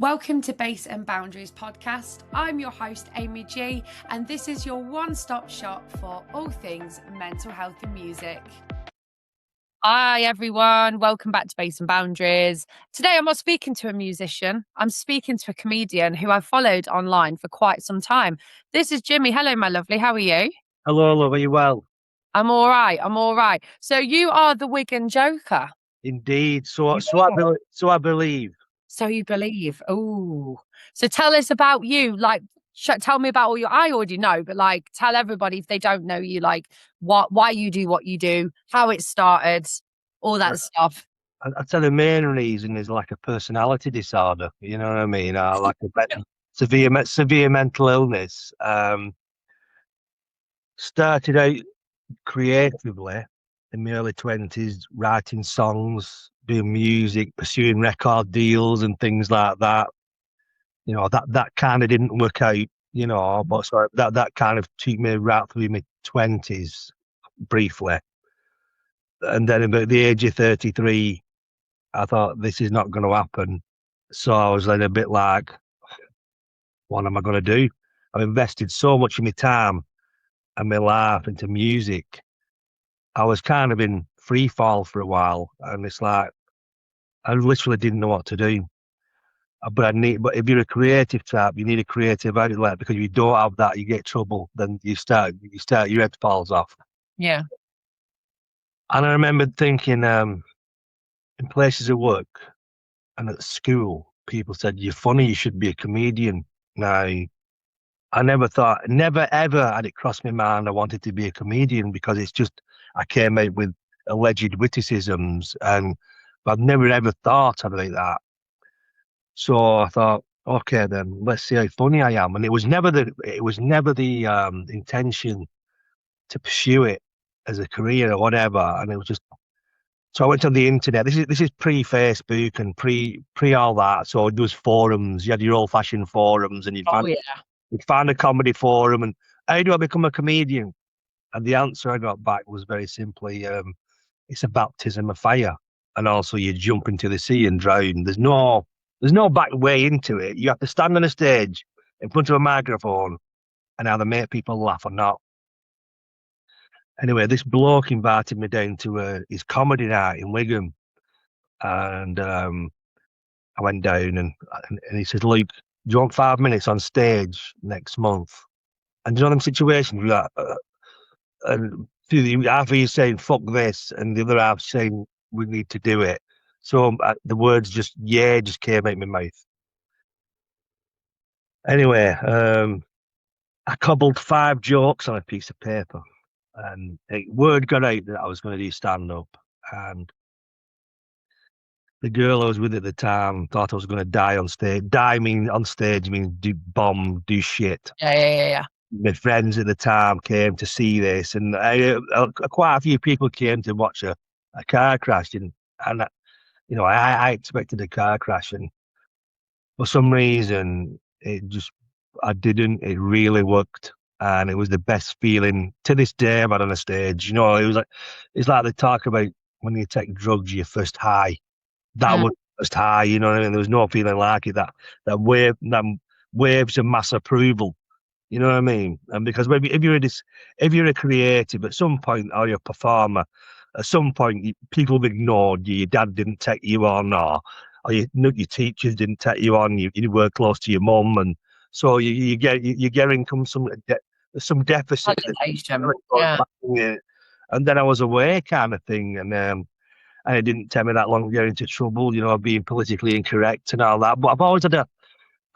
Welcome to Base and Boundaries podcast. I'm your host, Amy G, and this is your one-stop shop for all things mental health and music. Hi, everyone. Welcome back to Base and Boundaries. Today, I'm not speaking to a musician. I'm speaking to a comedian who I've followed online for quite some time. This is Jimmy. Hello, my lovely. How are you? Hello, love. Are you well? I'm all right. So you are the Wigan Joker. Indeed. You I believe. So you believe. Oh, so tell us about you. Like, tell me about all your. I already know, but like, tell everybody if they don't know you, like, why you do what you do, how it started, all that stuff. I'd say the main reason is like a personality disorder. You know what I mean? Like severe mental illness. Started out creatively in my early 20s, writing songs, doing music, pursuing record deals and things like that. You know, that kind of didn't work out, but so that kind of took me right through my 20s briefly. And then about the age of 33, I thought this is not going to happen. So I was then a bit like, what am I going to do? I've invested so much of my time and my life into music. I was kind of in free fall for a while, and it's like I literally didn't know what to do. But if you're a creative type, you need a creative outlet, because if you don't have that, you get trouble. Then your head falls off. Yeah. And I remember thinking, in places of work and at school, people said, "You're funny, you should be a comedian." Now, I never ever had it cross my mind I wanted to be a comedian, because it's just, I came out with alleged witticisms, and I've never ever thought about that. So I thought, okay, then let's see how funny I am. And it was never the intention to pursue it as a career or whatever. And it was just, so I went on the internet. This is pre-Facebook and pre all that. So there was forums. You had your old-fashioned forums, and you'd find a comedy forum, and how do I become a comedian? And the answer I got back was very simply, it's a baptism of fire, and also you jump into the sea and drown. There's no back way into it. You have to stand on a stage in front of a microphone and either make people laugh or not. Anyway, this bloke invited me down to his comedy night in Wigan, and I went down, and he said, "Luke, do you want 5 minutes on stage next month?" And you know them situations where and half of you saying "fuck this" and the other half saying "we need to do it." So the words just came out my mouth. Anyway, I cobbled 5 jokes on a piece of paper, and word got out that I was going to do stand up. And the girl I was with at the time thought I was going to die on stage. On stage means do shit. Yeah. My friends at the time came to see this, and quite a few people came to watch a car crash. And I expected a car crash, and for some reason, I didn't. It really worked, and it was the best feeling to this day I've had on a stage. It's like they talk about when you take drugs, your first high. That was the first high. You know what I mean? There was no feeling like it. That waves of mass approval. You know what I mean? And because maybe if you're a creative at some point, or you're a performer, at some point people have ignored you. Your dad didn't take you on, or your teachers didn't take you on. You were close to your mum, and so you get income some deficit. Yeah. And then I was away, kind of thing, and it didn't take me that long to get into trouble, being politically incorrect and all that. But I've always had a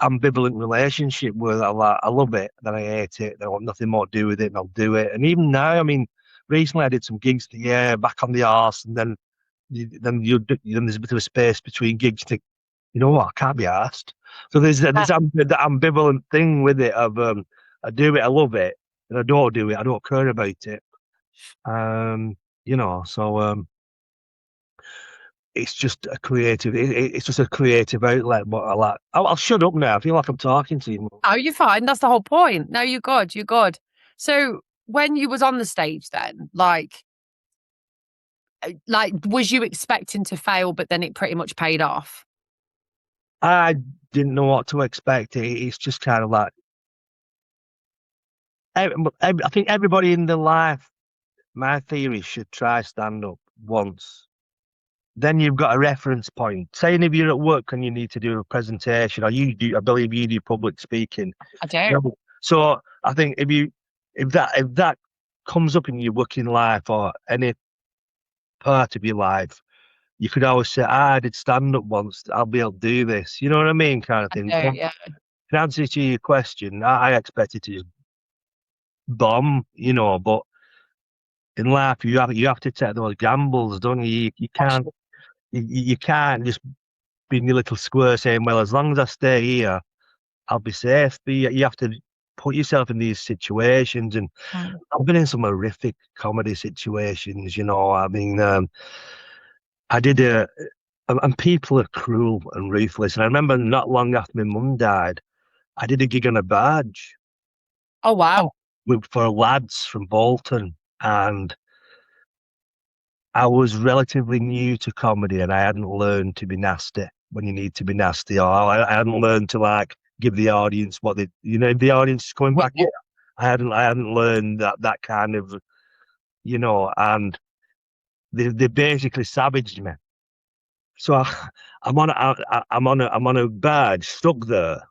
ambivalent relationship with it. I love it, then I hate it, then I want nothing more to do with it, and I'll do it. And even now, I mean, recently I did some gigs back on the arse, and then there's a bit of a space between gigs. You think, you know what, I can't be asked. So there's that ambivalent thing with it of I do it, I love it, and I don't do it, I don't care about it. So it's just a creative. It's just a creative outlet. But I like. I'll shut up now. I feel like I'm talking to you. Oh, you're fine. That's the whole point. No, you're good. You're good. So when you was on the stage, then, like, was you expecting to fail, but then it pretty much paid off? I didn't know what to expect. It's just kind of like I think everybody in their life, my theory, should try stand up once. Then you've got a reference point. Saying if you're at work and you need to do a presentation, or you do, I believe you do public speaking. I do. You know, so I think if that comes up in your working life or any part of your life, you could always say, I did stand up once, I'll be able to do this. You know what I mean? Kind of I thing. do, yeah. In answer to your question, I expected to just bomb, but in life you have to take those gambles, don't you? You can't just be in your little square saying, well, as long as I stay here, I'll be safe. But you have to put yourself in these situations, and I've been in some horrific comedy situations. I mean, I did and people are cruel and ruthless. And I remember not long after my mum died, I did a gig on a barge Oh, wow. for lads from Bolton, and I was relatively new to comedy, and I hadn't learned to be nasty when you need to be nasty, or I hadn't learned to like give the audience what if the audience is coming back. Well, I hadn't learned that kind of, and they basically savaged me. So I'm on a barge stuck there.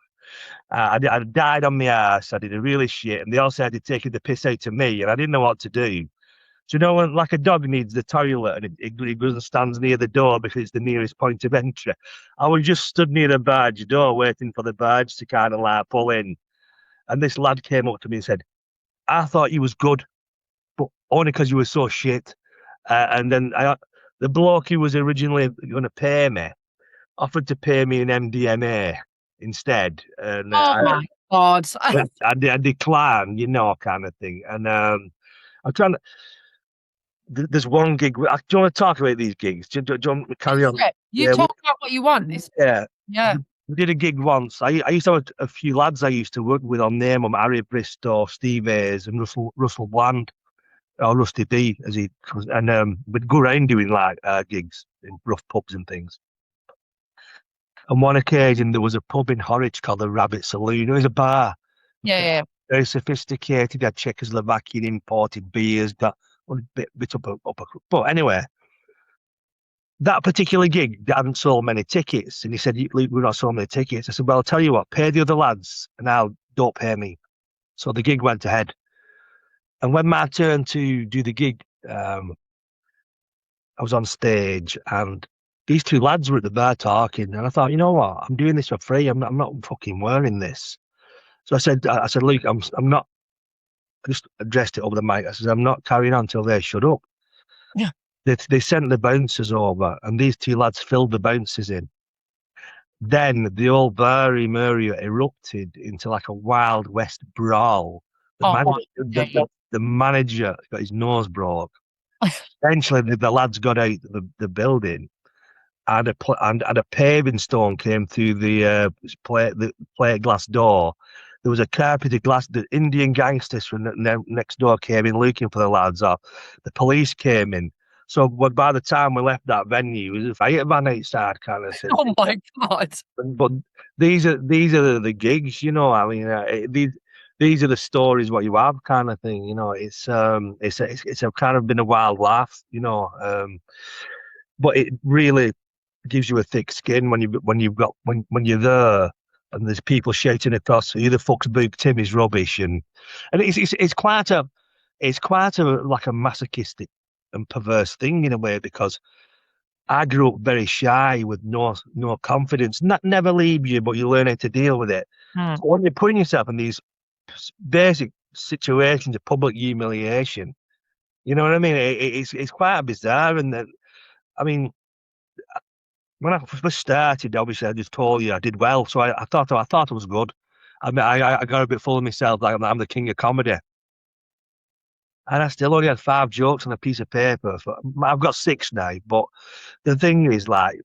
I died on my ass. I did a really shit, and they also had to take the piss out of me, and I didn't know what to do. So when like a dog needs the toilet and it goes and stands near the door because it's the nearest point of entry, I was just stood near the barge door waiting for the barge to kind of like pull in, and this lad came up to me and said, "I thought you was good, but only because you were so shit." And then the bloke who was originally going to pay me offered to pay me an MDMA instead, and oh my God. I declined, kind of thing. And I'm trying to. There's one gig. Do you want to talk about these gigs? Do you want to carry on? You Yeah, talk about what you want. yeah. We did a gig once. I used to have a few lads I used to work with on name them Harry Bristow, Steve Hayes, and Russell Bland, or Rusty B, as he calls. And we'd go around doing like gigs in rough pubs and things. On one occasion, there was a pub in Horwich called the Rabbit Saloon. It was a bar. Yeah. Very sophisticated. They had Czechoslovakian imported beers. Got a bit up. But anyway, that particular gig, they hadn't sold many tickets. And he said, Luke, we've not sold many tickets. I said, well, I'll tell you what, pay the other lads and don't pay me. So the gig went ahead. And when my turn to do the gig, I was on stage and these two lads were at the bar talking. And I thought, you know what? I'm doing this for free. I'm not fucking wearing this. So I said, Luke, I'm not. I just addressed it over the mic. I said, I'm not carrying on until they shut up. Yeah. They sent the bouncers over, and these two lads filled the bouncers in. Then the old bar area erupted into like a Wild West brawl. The manager got his nose broke. Eventually, the lads got out the building, and a paving stone came through the plate glass door. There was a carpeted glass. The Indian gangsters from next door came in looking for the lads. Or the police came in. So by the time we left that venue, it was a fireman outside kind of thing. Oh my God! But these are the gigs, I mean, these are the stories what you have kind of thing. It's a kind of been a wild laugh, but it really gives you a thick skin when you're there and there's people shouting across, who the fuck's booked him is rubbish, and it's quite a like a masochistic and perverse thing in a way, because I grew up very shy with no confidence. That never leaves you, but you learn how to deal with it. So when you're putting yourself in these basic situations of public humiliation, you know what I mean? It's quite bizarre, and I mean, when I first started, obviously I just told you I did well, so I thought it was good. I mean, I got a bit full of myself, like I'm the king of comedy, and I still only had 5 jokes on a piece of paper. I've got 6 now, but the thing is, like,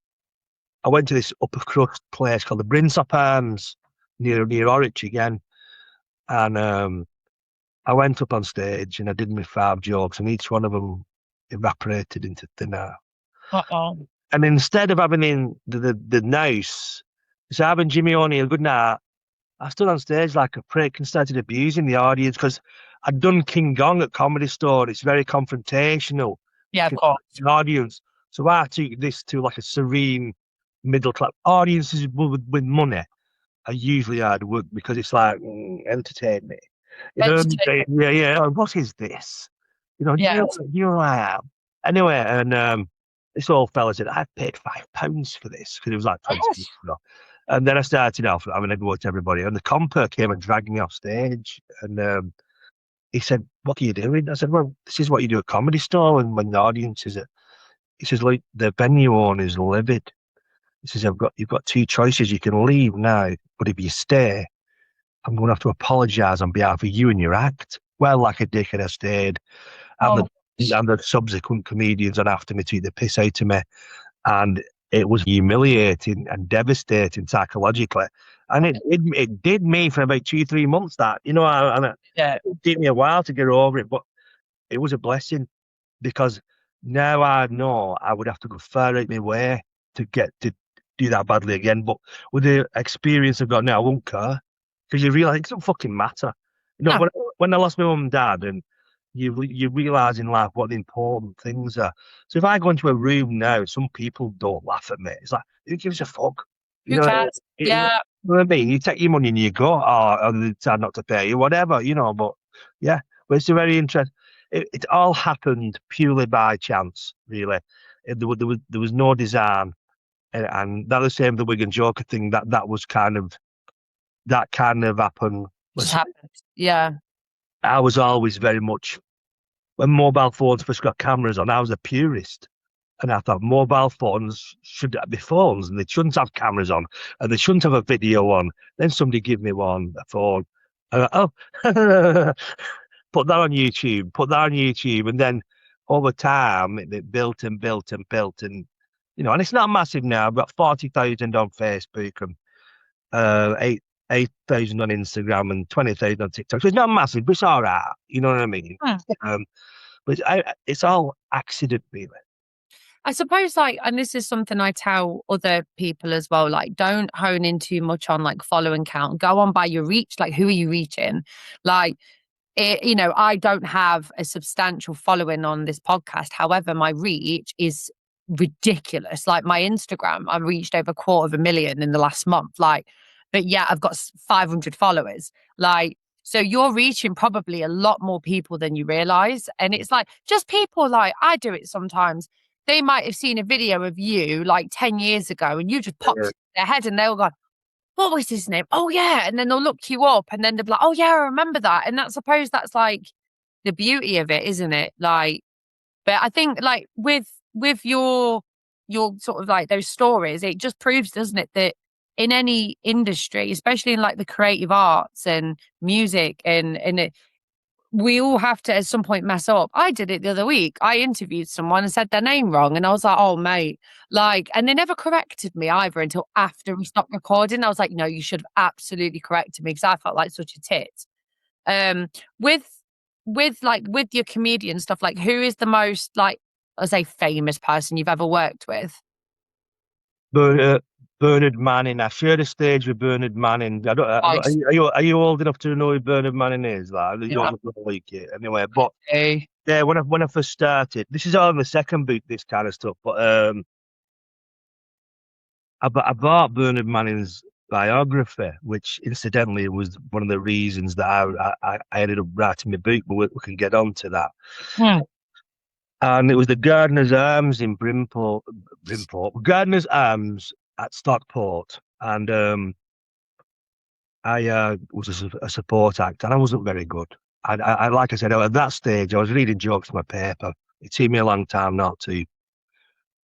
I went to this upper crust place called the Brinsop Arms near Horwich again, and I went up on stage and I did my 5 jokes, and each one of them evaporated into thin air. Uh-oh. And instead of having in the nice So having Jimmy O'Neill, good night. I stood on stage like a prick and started abusing the audience because I'd done King Gong at Comedy Store. It's very confrontational. Yeah, of course. The audience. So I took this to like a serene middle class audiences with money. I usually hard work because it's like entertain me. You know, yeah, yeah. Oh, what is this? You know, Yeah. you know who I am. Anyway, and this old fella said, I paid £5 for this because it was like 20 years ago. And then I started off having a go at everybody. And the compere came and dragged me off stage. And he said, what are you doing? I said, well, this is what you do at Comedy Store when the audience is at. He says, like, the venue owner is livid. He says, you've got two choices. You can leave now, but if you stay, I'm going to have to apologise on behalf of you and your act. Well, like a dickhead, I stayed. And the subsequent comedians on after me took the piss out of me. And it was humiliating and devastating psychologically. And it did me for about 2-3 months, that, you know, and it took me a while to get over it, but it was a blessing because now I know I would have to go far out my way to get to do that badly again. But with the experience I've got now, I won't care because you realise it doesn't fucking matter. You know, when I lost my mum and dad, and you realise in life what the important things are. So if I go into a room now, some people don't laugh at me. It's like, who gives a fuck? Who cares? Yeah. You know what I mean? You take your money and you go, or they decide not to pay you, whatever, you know. But yeah, but it's a very interesting. It all happened purely by chance, really. There was no design, and that was the same with the Wigan Joker thing. That kind of happened. Just happened. Yeah. I was always very much, when mobile phones first got cameras on, I was a purist. And I thought mobile phones should be phones and they shouldn't have cameras on and they shouldn't have a video on. Then somebody give me a phone. And put that on YouTube. And then over time, it built and built and built. And, you know, and it's not massive now. I've got 40,000 on Facebook and 8,000 on Instagram and 20,000 on TikTok. So it's not massive, but it's all right. You know what I mean? But it's all accident, really. I suppose, like, and this is something I tell other people as well, like, don't hone in too much on like following count. Go on by your reach. Like, who are you reaching? Like, you know, I don't have a substantial following on this podcast. However, my reach is ridiculous. Like, my Instagram, I reached over 250,000 in the last month. Like, but yeah, I've got 500 followers. Like, so you're reaching probably a lot more people than you realize. And it's like, just people, like, I do it sometimes. They might have seen a video of you like 10 years ago and you just popped in their head and they'll go, what was his name? Oh, yeah. And then they'll look you up and then they'll be like, oh, yeah, I remember that. And I suppose that's like the beauty of it, isn't it? Like, but I think like with your sort of like those stories, it just proves, doesn't it, that in any industry, especially in like the creative arts and music and we all have to at some point mess up. I did it the other week. I interviewed someone and said their name wrong. And I was like, oh, mate, like, and they never corrected me either until after we stopped recording. I was like, no, you should have absolutely corrected me because I felt like such a tit. With your comedian stuff, like, who is the most, like, I say famous person you've ever worked with? Bernard Manning. I shared a stage with Bernard Manning. Are you old enough to know who Bernard Manning is? Like, you don't look like it anyway. But yeah, when I first started, this is all in the second book, this kind of stuff. But I bought Bernard Manning's biography, which incidentally was one of the reasons that I ended up writing my book. But we can get on to that. And it was the Gardener's Arms in Bridport, Gardener's Arms at Stockport. And I was a support act, and I wasn't very good. I like I said, at that stage, I was reading jokes from my paper. It took me a long time not to.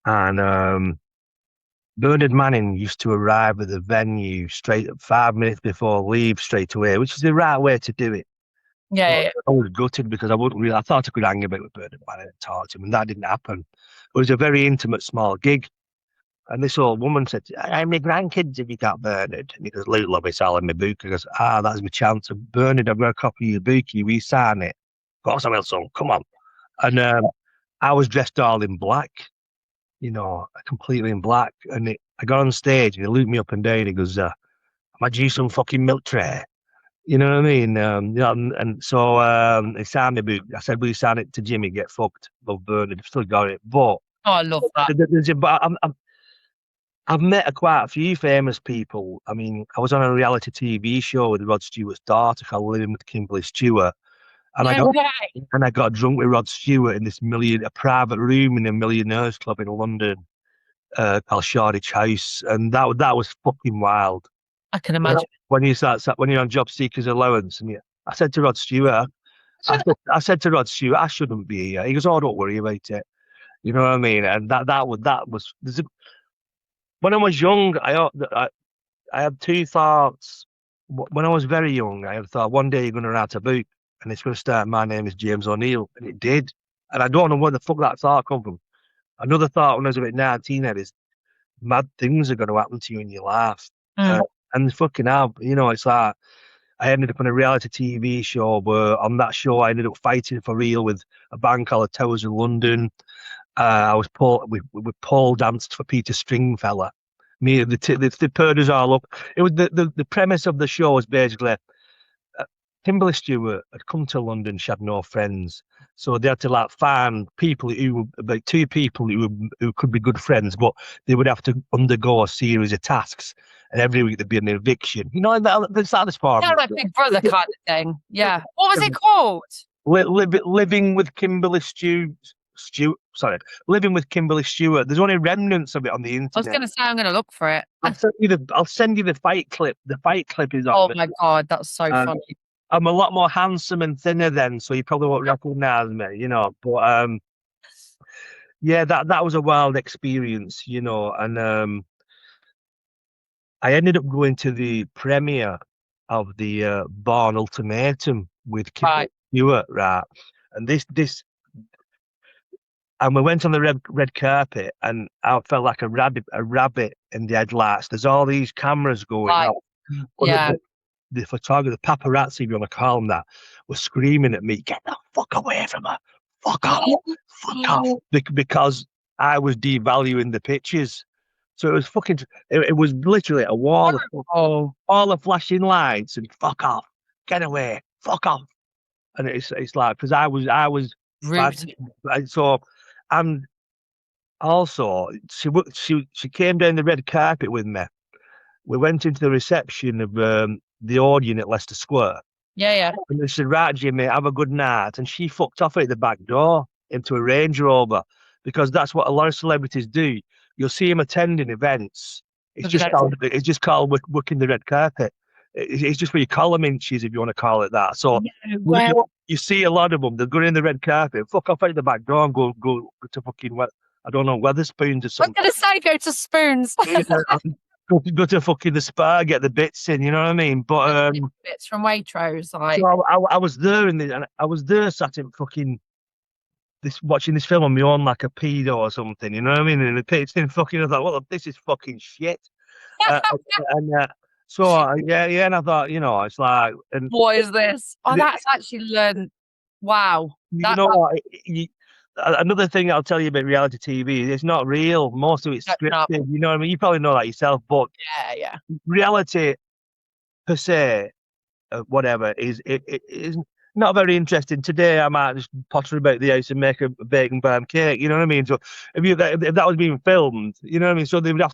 And Bernard Manning used to arrive at the venue 5 minutes before leave straight away, which is the right way to do it. Yeah. I was gutted because I thought I could hang about with Bernard Manning and talk to him, and that didn't happen. It was a very intimate, small gig. And this old woman said, how many grandkids have you got, Bernard? And he goes, Luke, love, it's all in my book. I goes, that's my chance. And Bernard, I've got a copy of your book. You re-sign it. Of course I will, son. Come on. And I was dressed all in black, you know, completely in black. And I got on stage and he looked me up and down. He goes, "Am I due some fucking milk tray?" You know what I mean? And so he signed my book. I said, "Will you sign it to Jimmy? Get fucked, love Bernard." I've still got it, but Oh, I love that. but I've met quite a few famous people. I mean, I was on a reality TV show with Rod Stewart's daughter called Living with Kimberly Stewart, and No way. I got drunk with Rod Stewart in a private room in a millionaires club in London, called Shoreditch House, and that was fucking wild. I can imagine. When you're on Jobseeker's allowance, and I said to Rod Stewart, I said to Rod Stewart, I shouldn't be here. He goes, "Oh, don't worry about it." You know what I mean? And that was when I was young. I had two thoughts. When I was very young, I had thought one day you're going to write a book and it's going to start, "My name is James O'Neill," and it did. And I don't know where the fuck that thought come from. Another thought when I was about 19 is mad things are going to happen to you in your life. And fucking hell, it's like I ended up on a reality TV show where on that show I ended up fighting for real with a band called the Towers in London. I was we pole danced for Peter Stringfellow. Me and the paired us all up. It was the premise of the show was basically Kimberly Stewart had come to London. She had no friends, so they had to like find people about two people who could be good friends, but they would have to undergo a series of tasks, and every week there'd be an eviction. That's like this part. Yeah, like Big Brother kind of thing. Yeah. What was it called? Living with Kimberly Living with Kimberly Stewart. There's only remnants of it on the internet. I was going to say I'm going to look for it. I'll send you the fight clip. The fight clip is on. Oh my god, that's so funny. I'm a lot more handsome and thinner then, so you probably won't recognize me, But yeah, that was a wild experience, and I ended up going to the premiere of the Bourne Ultimatum with Kimberly Stewart, right? And and we went on the red carpet, and I felt like a rabbit in the headlights. There's all these cameras going out. Yeah. The photographer, the paparazzi, if you want to call them that, was screaming at me, "Get the fuck away from her! Fuck off! Fuck off!" Because I was devaluing the pictures. So it was fucking. It was literally a wall of all the flashing lights and "fuck off, get away, fuck off." And it's like because I was rude. So, and also she came down the red carpet with me. We went into the reception of the Odeon at Leicester Square. Yeah. And they said, "Right, Jimmy, have a good night." And she fucked off at the back door into a Range Rover, because that's what a lot of celebrities do. You'll see them attending events. It's just called working the red carpet. It's just where you column inches, if you want to call it that. So you see a lot of them. They're going in the red carpet, fuck off out the back door, and go to fucking I don't know, Weatherspoons or something. I was going to say go to Spoons. Go to fucking the spa, get the bits in, you know what I mean? But bits from Waitrose, like. So I was there, and I was there, sat in fucking watching this film on my own like a pedo or something, you know what I mean? And it's in fucking. I thought, well, this is fucking shit. So yeah, and I thought, it's like, and what is this? Oh, that's actually learned. Wow. What? Another thing I'll tell you about reality TV, it's not real. Most of it's scripted. You know what I mean? You probably know that yourself, but yeah. Reality per se, whatever, is not very interesting. Today I might just potter about the house and make a bacon bam cake. You know what I mean? So if that was being filmed, you know what I mean? So they would have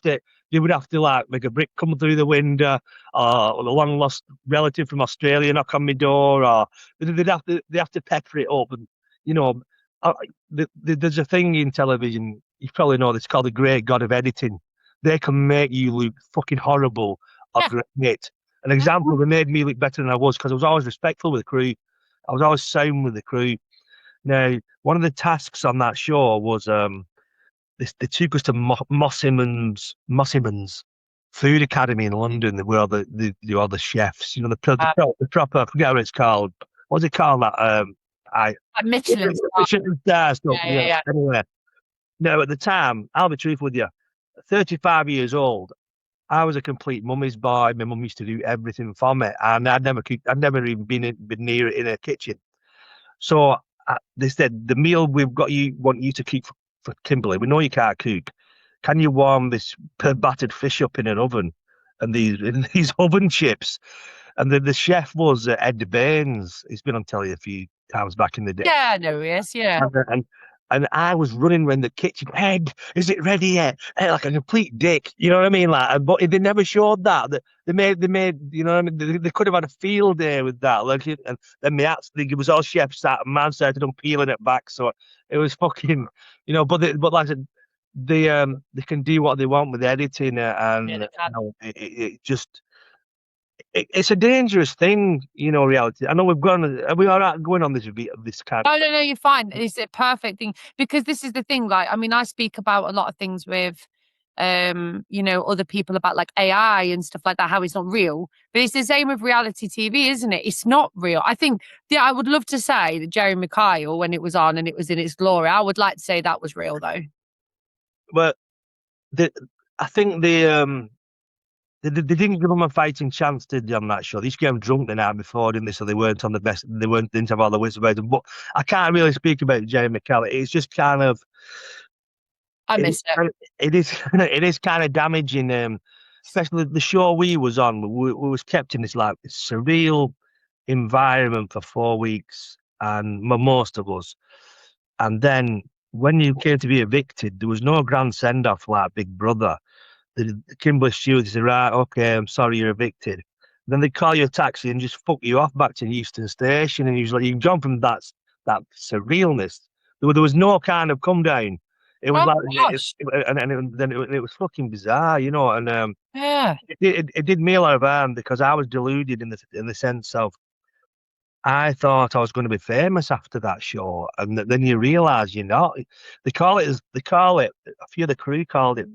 to like make a brick come through the window, or a long lost relative from Australia knock on my door, or they have to pepper it up, and there's a thing in television, you probably know this, called the great god of editing. They can make you look fucking horrible or great. An example, they made me look better than I was, because I was always respectful with the crew. I was always sound with the crew. Now, one of the tasks on that show was they took us to Mossimans Food Academy in London, where all the chefs, the proper, I forget what it's called. What's it called? That Michelin stars. Yeah. Anyway, now at the time, I'll be truthful with you, 35 years old, I was a complete mummy's boy. My mum used to do everything for me, and I'd never even been near it in a kitchen. So they said, the meal want you to cook for Kimberly. We know you can't cook. can you warm this battered fish up in an oven? And these oven chips. And the chef was Ed Baines. He's been on telly a few times back in the day. Yeah, no, yes, yeah. And I was running around the kitchen. Ed, is it ready yet? Like a complete dick, you know what I mean? Like, but they never showed that. They made, you know what I mean? They could have had a field day with that. Like, and then it was all chefs that man started on peeling it back. So it was fucking, you know. But like I said, they can do what they want with editing, and Yeah, you know, it just. It's a dangerous thing, you know. Reality. I know we've gone. Are we all right going on this kind Oh, of? no, you're fine. It's a perfect thing because this is the thing. Like, I mean, I speak about a lot of things with, other people about like AI and stuff like that, how it's not real. But it's the same with reality TV, isn't it? It's not real. I think, yeah, I would love to say that Jerry McKyle, when it was on and it was in its glory, I would like to say that was real, though. But the, I think they didn't give them a fighting chance, did they, on that show? They used to get them drunk the night before, didn't they? So they weren't on the best. Didn't have all the wisdom about them. But I can't really speak about Jerry McKell. It's just kind of. I missed it. It is. It is kind of damaging. Especially the show we was on. We was kept in this like surreal environment for 4 weeks, and most of us. And then when you came to be evicted, there was no grand send off like Big Brother. The Kimberly Stewart said, right, okay, I'm sorry you're evicted. Then they call you a taxi and just fuck you off back to Euston Station. And usually you've gone from that surrealness. There was no kind of come down. It was Oh, like, gosh. it was fucking bizarre, you know. And Yeah. it did me a lot of harm because I was deluded in the sense of I thought I was going to be famous after that show, and then you realise you're not. They call it. A few of the crew called it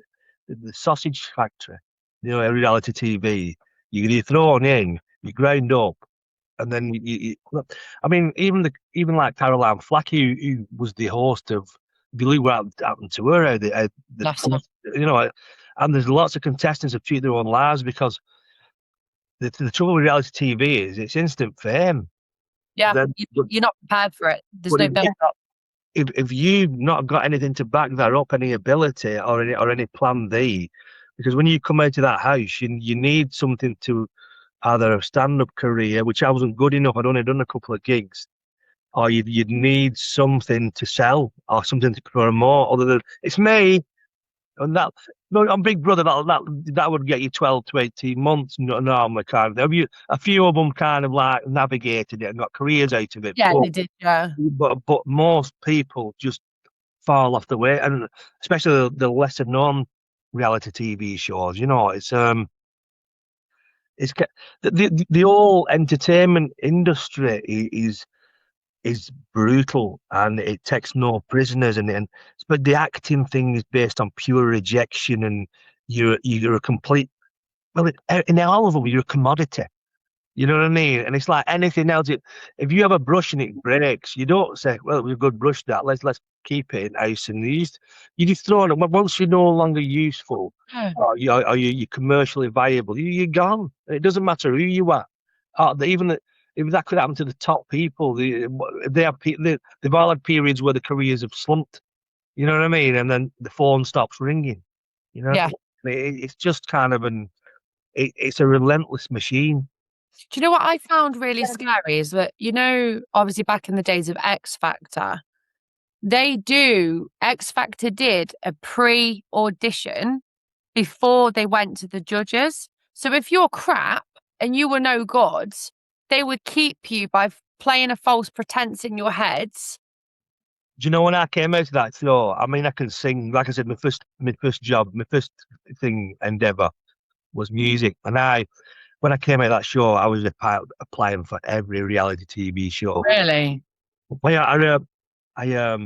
the sausage factory. You know, reality TV. You're thrown in, you grind up, and then I mean, even like Caroline Flack, who was the host of. If you look what happened to her, you know, and there's lots of contestants who cheat their own lives because the trouble with reality TV is it's instant fame. Yeah. Then, You're not prepared for it. There's but no build up. if you've not got anything to back that up, any ability or any plan B, because when you come out of that house, you need something to either a stand-up career, which I wasn't good enough. I'd only done a couple of gigs, or you'd need something to sell or something to promote. Other than it's me and that. No, on Big Brother, that would get you 12 to 18 months normally, kind of. A few of them kind of like navigated it and got careers out of it, Yeah, they did. Yeah. but most people just fall off the way, and especially the lesser known reality TV shows. You know, it's the whole entertainment industry is brutal, and it takes no prisoners, and but the acting thing is based on pure rejection, and you're a complete well in all of them you're a commodity. You know what I mean? And it's like anything else. If you have a brush and it breaks, you don't say, "Well, we've good brush that. Let's keep it nice and used." You just throw it. Once you're no longer useful, Yeah. you're commercially viable, you're gone. It doesn't matter who you are. Even that could happen to the top people. They've all had periods where the careers have slumped. You know what I mean? And then the phone stops ringing. You know, Yeah. it's just kind of it's a relentless machine. Do you know what I found really scary is that, obviously back in the days of X Factor, X Factor did a pre-audition before they went to the judges. So if you're crap and you were no good, they would keep you by playing a false pretense in your heads. Do you know when I came out of that show? I mean, I can sing. Like I said, my first job, my first thing endeavor was music, and when I came out of that show, I was applying for every reality TV show. Really? Well, yeah, I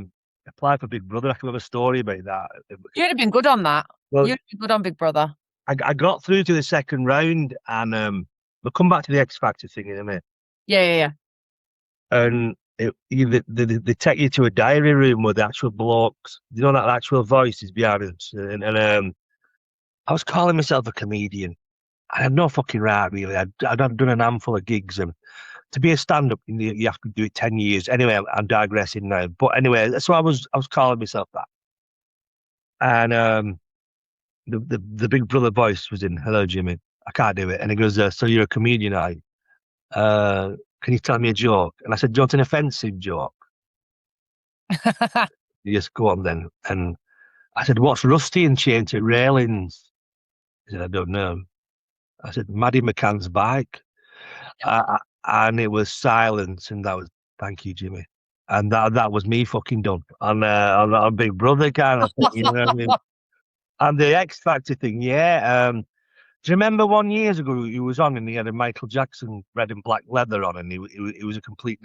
applied for Big Brother. I can have a story about that. You'd have been good on that. Well, You'd have been good on Big Brother. I got through to the second round, and we'll come back to the X Factor thing in a minute. Yeah. And they take you to a diary room with the actual blokes. You know that actual voice is behind us. And I was calling myself a comedian. I had no fucking right, really. I'd done an handful of gigs, and to be a stand-up, you have to do it 10 years. Anyway, I'm digressing now. But anyway, so I was calling myself that. And the big brother voice was in, "Hello, Jimmy. I can't do it." And he goes, "So you're a comedian, are you? Can you tell me a joke?" And I said, "Do you want an offensive joke?" He just go on then. And I said, "What's rusty and chained to railings?" He said, "I don't know." I said, "Maddie McCann's bike." Uh, and it was silence, and that was, "Thank you, Jimmy." And that was me fucking done on Big Brother kind of thing, you know what I mean? And the X Factor thing, yeah. Do you remember 1 year ago he was on and he had a Michael Jackson red and black leather on, and he was a complete.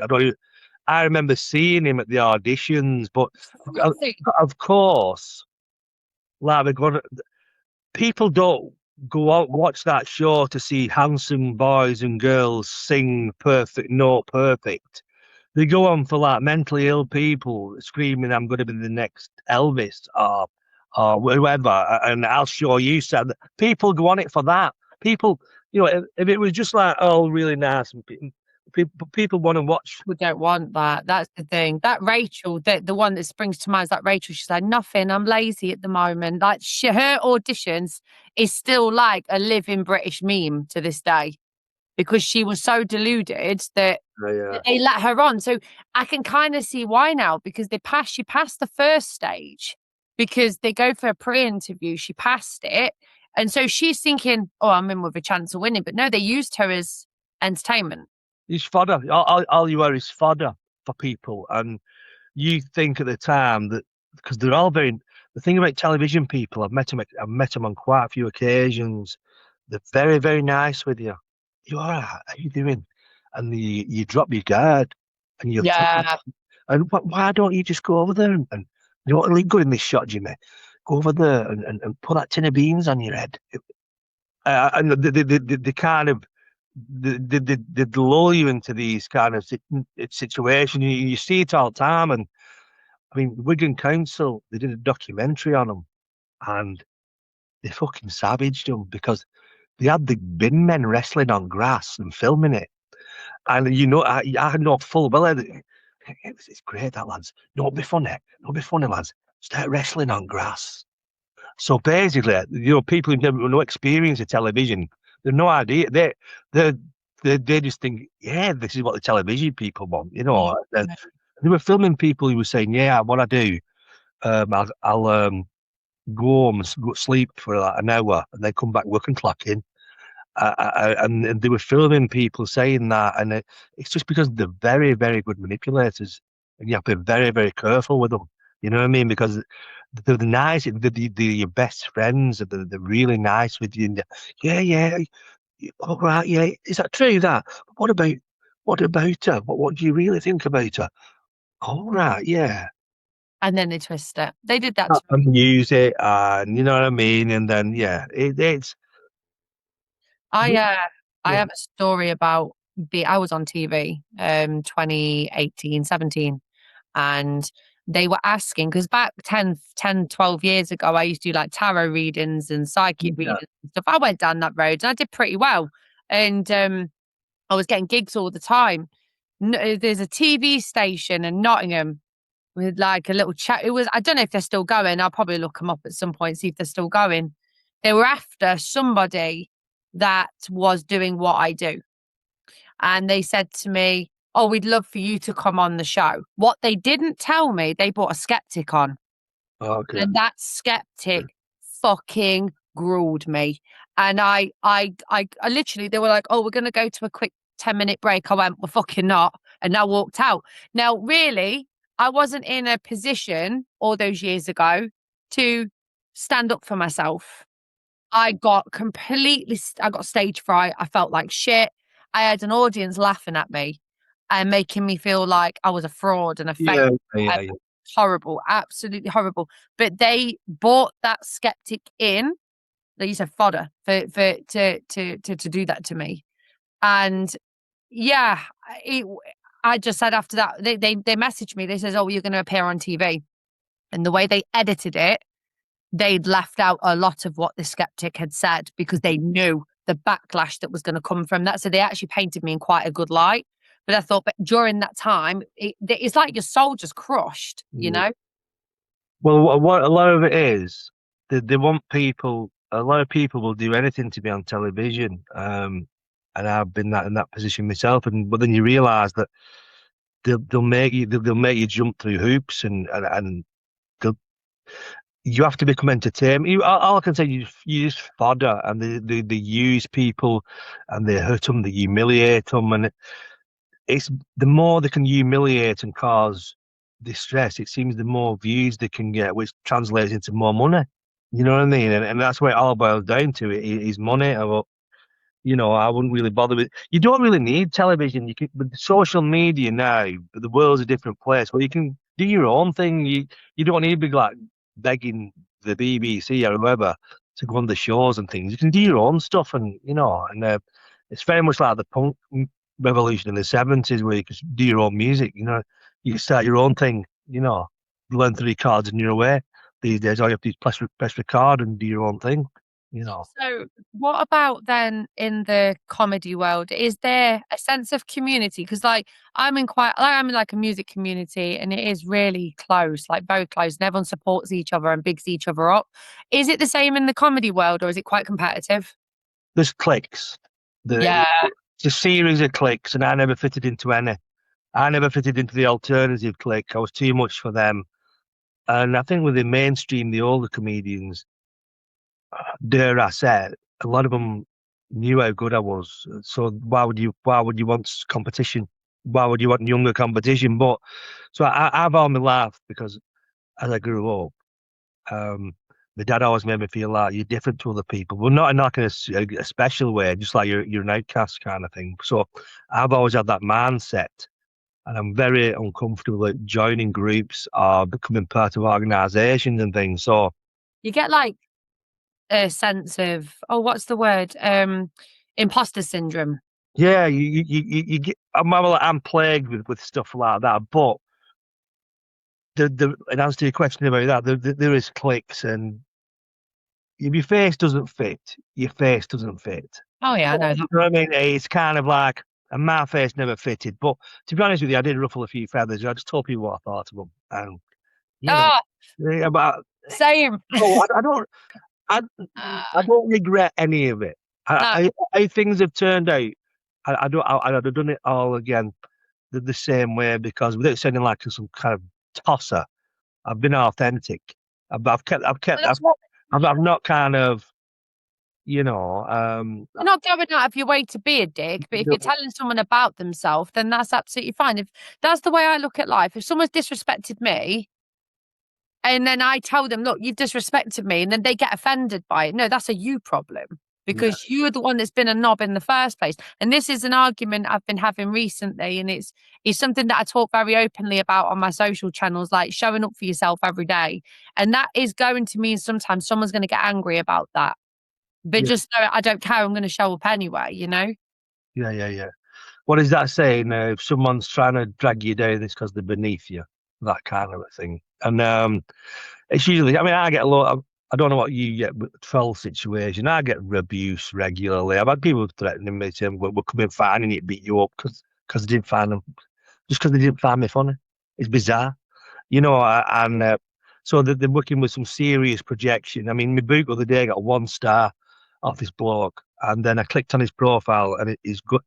I remember seeing him at the auditions, but of, of course, like people don't go out watch that show to see handsome boys and girls sing perfect, no perfect. They go on for like mentally ill people screaming, "I'm going to be the next Elvis," or whoever, and I'll show you. Said people go on it for that. People, if it was just like, oh, really nice, and people want to watch. We don't want that. That's the thing. That Rachel, the one that springs to mind is that Rachel. She's like, nothing. I'm lazy at the moment. Like her auditions is still like a living British meme to this day because she was so deluded that Yeah. they let her on. So I can kind of see why now because she passed the first stage because they go for a pre-interview. She passed it. And so she's thinking, oh, I'm in with a chance of winning. But no, they used her as entertainment. He's fodder. All you are is fodder for people, and you think at the time that because they're all very. The thing about television people, I've met them on quite a few occasions. They're very, very nice with you. You all right? How you doing? And you drop your guard, and you'll tell them. Yeah. And why don't you just go over there and you know what? Look good in this shot, Jimmy. Go over there and put that tin of beans on your head. And the kind of they lull you into these kind of situations. You see it all the time, and I mean, Wigan Council, they did a documentary on them, and they fucking savaged them because they had the bin men wrestling on grass and filming it. And I know full well that it's great, that lads. Don't be funny. Don't be funny, lads. Start wrestling on grass. So basically, people who've never no experience of television, they've no idea. They they just think, yeah, this is what the television people want. They were filming people who were saying, yeah, what I do, I'll go home and go sleep for like an hour and then come back work and clock in. And they were filming people saying that, and it's just because they're very, very good manipulators, and you have to be very, very careful with them. You know what I mean? Because they're nice, they're your best friends, and they're really nice with you. And yeah, yeah, all right, yeah. Is that true? That? What about her? What do you really think about her? All right, yeah. And then they twist it. They did that to me. And use it, and you know what I mean. And then yeah, it's. I have a story about I was on TV 2018, 17, and they were asking because back 12 years ago I used to do like tarot readings and psychic readings and stuff. I went down that road and I did pretty well. And I was getting gigs all the time. There's a TV station in Nottingham with like a little chat. I don't know if they're still going. I'll probably look them up at some point, see if they're still going. They were after somebody that was doing what I do. And they said to me, oh, we'd love for you to come on the show. What they didn't tell me, they brought a skeptic on. Okay. And that skeptic fucking grilled me. And I literally, they were like, oh, we're going to go to a quick 10-minute break. I went, well, fucking not. And I walked out. Now, really, I wasn't in a position all those years ago to stand up for myself. I got stage fright. I felt like shit. I had an audience laughing at me and making me feel like I was a fraud and a fake. Yeah. Horrible, absolutely horrible. But they bought that skeptic in. They used to fodder to do that to me. And yeah, I just said after that they messaged me. They says, "Oh, you're going to appear on TV," and the way they edited it, they'd left out a lot of what the skeptic had said because they knew the backlash that was going to come from that. So they actually painted me in quite a good light. But I thought, but during that time, it's like your soul just crushed, you know? Well, what a lot of it is, they want people. A lot of people will do anything to be on television. And I've been in that position myself. But then you realise that they'll make you jump through hoops, and they'll, you have to become entertained. All I can say, you just fodder, and they use people, and they hurt them, they humiliate them, and it's the more they can humiliate and cause distress, it seems the more views they can get, which translates into more money. You know what I mean? And that's what it all boils down to. It is money. I wouldn't really bother with. You don't really need television. You can, with social media now, the world's a different place. Well, you can do your own thing. You don't need to be like begging the BBC or whoever to go on the shows and things. You can do your own stuff, and it's very much like the punk revolution in the '70s, where you could do your own music. You can start your own thing. Learn 3 chords and you're away. These days, all you have to do is press record and do your own thing. So, what about then in the comedy world? Is there a sense of community? Because, I'm in like a music community, and it is really close, like very close, and everyone supports each other and bigs each other up. Is it the same in the comedy world, or is it quite competitive? There's cliques. Yeah. It's a series of cliques, and I never fitted into any. I never fitted into the alternative clique. I was too much for them. And I think with the mainstream, the older comedians, dare I say, a lot of them knew how good I was. So why would you want competition? Why would you want younger competition? But so I've all my life, because as I grew up, my dad always made me feel like you're different to other people, but not in like a special way, just like you're an outcast kind of thing. So I've always had that mindset, and I'm very uncomfortable with joining groups or becoming part of organisations and things. So You get like a sense of, what's the word? Imposter syndrome. yeah, you get. I'm plagued with stuff like that. But in answer to your question about that, there is cliques, and if your face doesn't fit, your face doesn't fit. Oh yeah, I know You that. know what I mean? It's kind of like, and my face never fitted. But to be honest with you, I did ruffle a few feathers. I just told people what I thought of them, and you know, Oh, about. same. Oh, I, I don't regret any of it. No, How things have turned out, I'd have done it all again the same way, because without sounding like some kind of tosser, I've been authentic. that's what. I've not kind of, You're not going out of your way to be a dick, but if you're telling someone about themselves, then that's absolutely fine. If that's the way I look at life, if someone's disrespected me, and then I tell them, look, you've disrespected me, and then they get offended by it. No, that's a you problem, yeah, because you're the one that's been a knob in the first place. And this is an argument I've been having recently, and it's something that I talk very openly about on my social channels, like showing up for yourself every day. And that is going to mean sometimes someone's going to get angry about that. But yeah, just know I don't care, I'm going to show up anyway, you know? yeah. What is that saying? If someone's trying to drag you down, it's because they're beneath you, that kind of a thing. And it's usually, I mean, I get a lot of, I don't know what you get with the troll situation. I get abuse regularly. I've had people threatening me saying, we're coming finding it, beat you up because they didn't find them, just because they didn't find me funny. It's bizarre, and so they're working with some serious projection. I mean, my book the other day got 1 star off this bloke, and then I clicked on his profile, and it's good.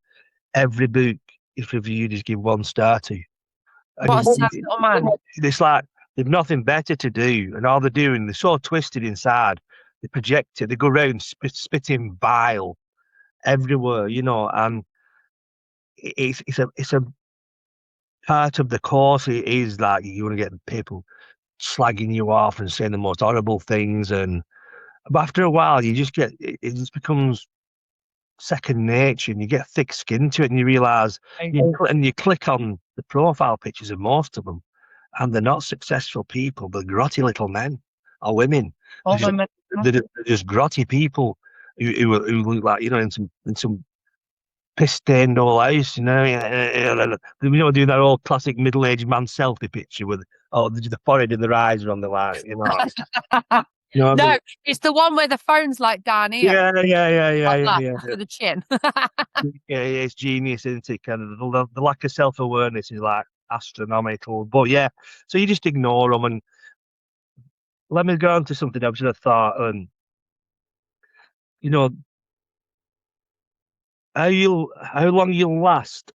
Every book is reviewed is give 1 star to. And What a sad little man. it's like they've nothing better to do, and all they're doing, they're so twisted inside. They project it. They go around spitting bile everywhere, and it's a part of the course. It is like you want to get people slagging you off and saying the most horrible things, but after a while, you just it just becomes second nature, and you get thick skin to it, and you realize, and you click on the profile pictures of most of them, and they're not successful people. They're grotty little men or women. They're just grotty people who look like, in some piss stained old house, doing that old classic middle aged man selfie picture with the forehead and their eyes are on the line, You know what I No, mean? it's the one where the phone's like down here. Yeah. For the chin. Yeah, it's genius, isn't it? Kind of the lack of self awareness is like astronomical. But yeah, so you just ignore them, and let me go on to something I've just thought. You know, how long you'll last,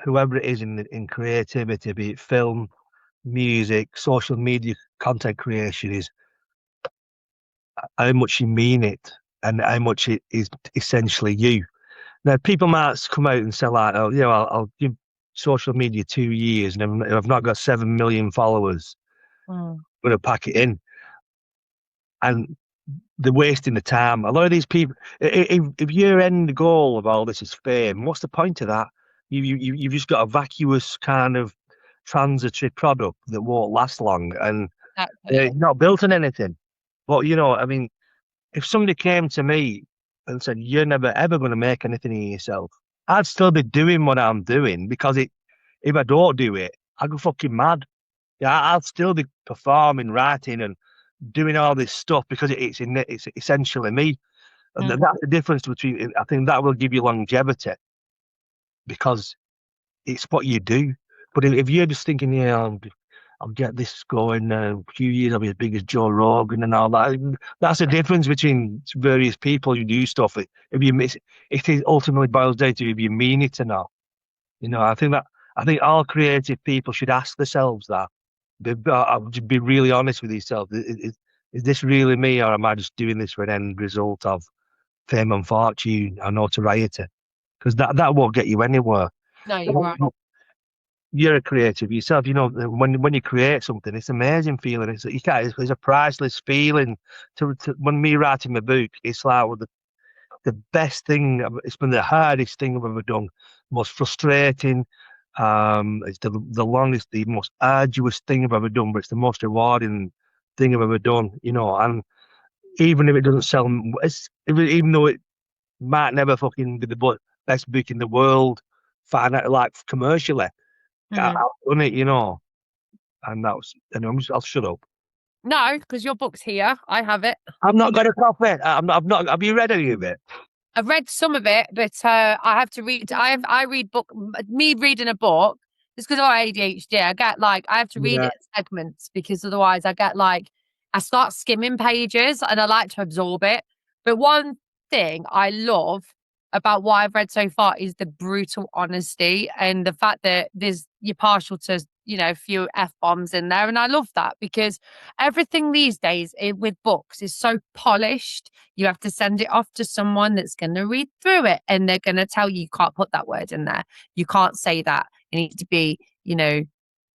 whoever it is in creativity, be it film, music, social media, content creation, is how much you mean it and how much it is essentially you. Now, people might come out and say like, "Oh, I'll give social media 2 years, and if I've not got 7 million followers, Mm. I'm gonna pack it in." And they're wasting the time. A lot of these people, if your end goal of all this is fame, what's the point of that? You've just got a vacuous kind of transitory product that won't last long, and Exactly. it's not built on anything. But I mean, if somebody came to me and said, "You're never ever going to make anything of yourself," I'd still be doing what I'm doing because if I don't do it, I go fucking mad. Yeah, I'll still be performing, writing, and doing all this stuff because it's essentially me. And Mm. that's the difference between. I think that will give you longevity because it's what you do. But if you're just thinking, yeah, I'll get this going, a few years, I'll be as big as Joe Rogan and all that. That's the difference between various people who do stuff. If you miss it ultimately boils down to if you mean it or not. I think all creative people should ask themselves that. Be really honest with yourself. Is this really me, or am I just doing this for an end result of fame and fortune and notoriety? Because that won't get you anywhere. No, you're right. You're a creative yourself. When you create something, it's an amazing feeling. It's a priceless feeling. When me writing my book, it's like the best thing. It's been the hardest thing I've ever done, most frustrating. It's the longest, the most arduous thing I've ever done, but it's the most rewarding thing I've ever done. And even if it doesn't sell, even though it might never fucking be the best book in the world, like commercially, Mm. I've done it. And I'll shut up. No, because your book's here. I have it. I've not got a copy. I've not. Have you read any of it? I've read some of it, but I have to read. I read book. Me reading a book. It's because of my ADHD. I have to read Yeah. it in segments because otherwise I start skimming pages and I like to absorb it. But one thing I love about what I've read so far is the brutal honesty and the fact that you're partial to a few f bombs in there, and I love that because everything these days with books is so polished. You have to send it off to someone that's going to read through it and they're going to tell you can't put that word in there. You can't say that. It needs to be,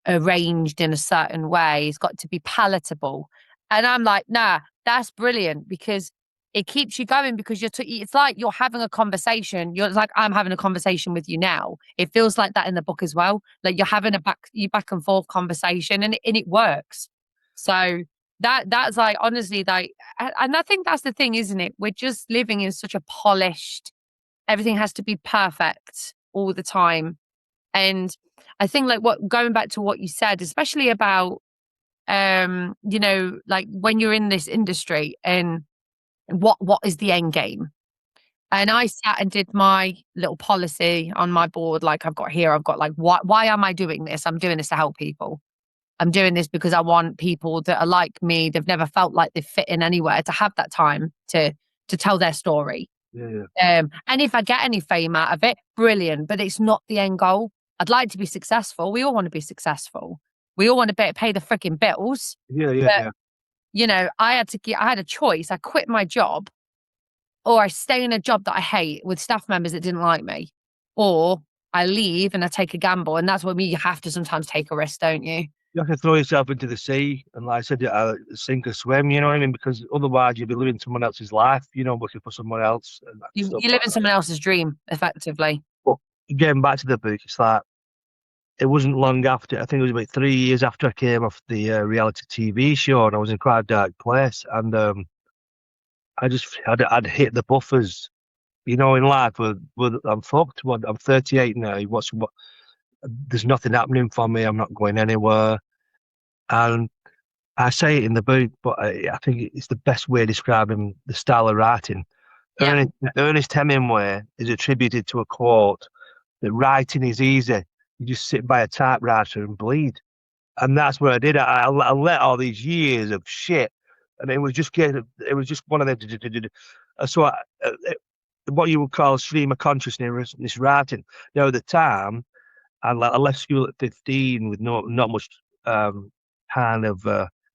arranged in a certain way. It's got to be palatable. And I'm like, nah, that's brilliant because it keeps you going because it's like you're having a conversation. You're like, I'm having a conversation with you now. It feels like that in the book as well. Like you're having you back and forth conversation and it works. So that's like honestly like, and I think that's the thing, isn't it? We're just living in such a polished, everything has to be perfect all the time. And I think like going back to what you said, especially about like when you're in this industry and what is the end game? And I sat and did my little policy on my board, like I've got like why am I doing this? I'm doing this to help people. I'm doing this because I want people that are like me, they've never felt like they fit in anywhere, to have that time to tell their story. Yeah. And if I get any fame out of it, brilliant. But it's not the end goal. I'd like to be successful. We all want to be successful. We all want to pay the freaking bills. Yeah. Yeah. But, Yeah. I had a choice. I quit my job or I stay in a job that I hate with staff members that didn't like me, or I leave and I take a gamble. And that's what you have to sometimes take a risk, don't you? You have to throw yourself into the sea and, like I said, sink or swim. You know what I mean? Because otherwise, you'll be living someone else's life. Working for someone else and that stuff You live like in that. someone else's dream, effectively. But getting back to the book, it's like it wasn't long after. I think it was about 3 years after I came off the reality TV show, and I was in quite a dark place. And I'd hit the buffers. In life, I'm fucked. I'm 38 now. There's nothing happening for me. I'm not going anywhere. And I say it in the book, but I think it's the best way of describing the style of writing. Yeah. Ernest Hemingway is attributed to a quote that writing is easy. You just sit by a typewriter and bleed. And that's what I did. I let all these years of shit and it was just one of them. So what you would call stream of consciousness writing. At the time, I left school at 15 with not much kind of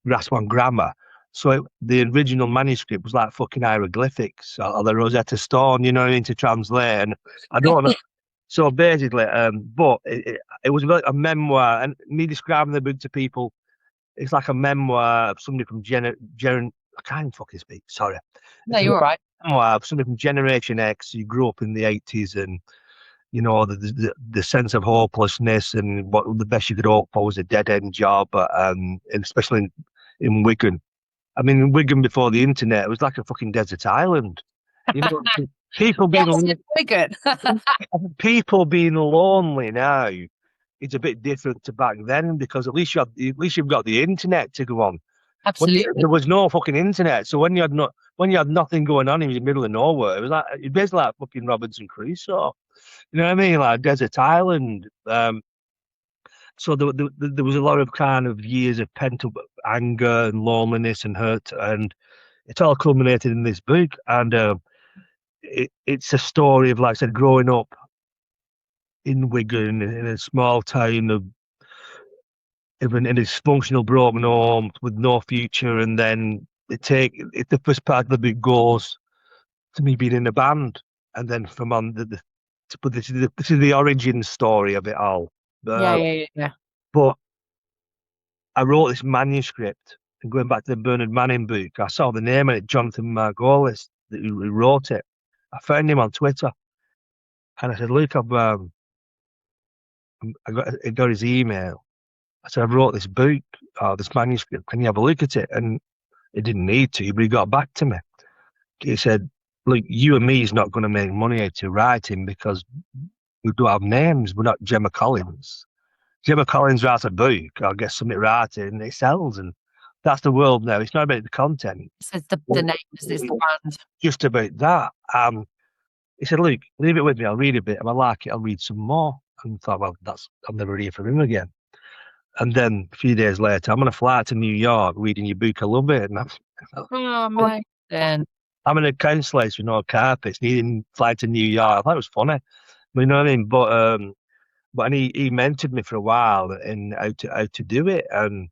grasp on grammar. So the original manuscript was like fucking hieroglyphics or the Rosetta Stone, to translate. And I don't know. So basically, but it was like a memoir, and me describing the book to people, it's like a memoir of somebody from I can't even fucking speak. Sorry. No, you're all right. Memoir of somebody from Generation X who grew up in the 80s, and the sense of hopelessness, and what the best you could hope for was a dead end job, and especially in Wigan. I mean, in Wigan before the internet, it was like a fucking desert island. People being Wigan. people being lonely now. It's a bit different to back then, because at least you've got the internet to go on. Absolutely. There was no fucking internet, so when you had nothing going on in the middle of nowhere, it was basically like fucking Robinson Crusoe. You know what I mean? Like desert island. So there was a lot of kind of years of pent up anger and loneliness and hurt, and it all culminated in this book. And it's a story of, like I said, growing up in Wigan in a small town of in a dysfunctional, broken home with no future, and then the first part of the book goes to me being in a band, and then from on but this is the origin story of it all. Yeah. But I wrote this manuscript, and going back to the Bernard Manning book, I saw the name on it, Jonathan Margolis, who wrote it. I found him on Twitter, and I said, "Look, I got his email. I said, I've wrote this book, or this manuscript. Can you have a look at it?" And he didn't need to, but he got back to me. He said, "Look, you and me is not going to make money out of writing because we don't have names. We're not Gemma Collins. Gemma Collins writes a book or gets something right and it sells, and that's the world now. It's not about the content. It's the name, it's the brand. Just about that." He said, "Look, leave it with me. I'll read a bit. If I like it, I'll read some more." And I thought, well, I'll never hear from him again. And then a few days later, I'm on a flight to New York reading your book. I love it. And I'm in a council house with no carpets, needing to fly to New York. I thought it was funny. But you know what I mean? But he mentored me for a while in how to do it. And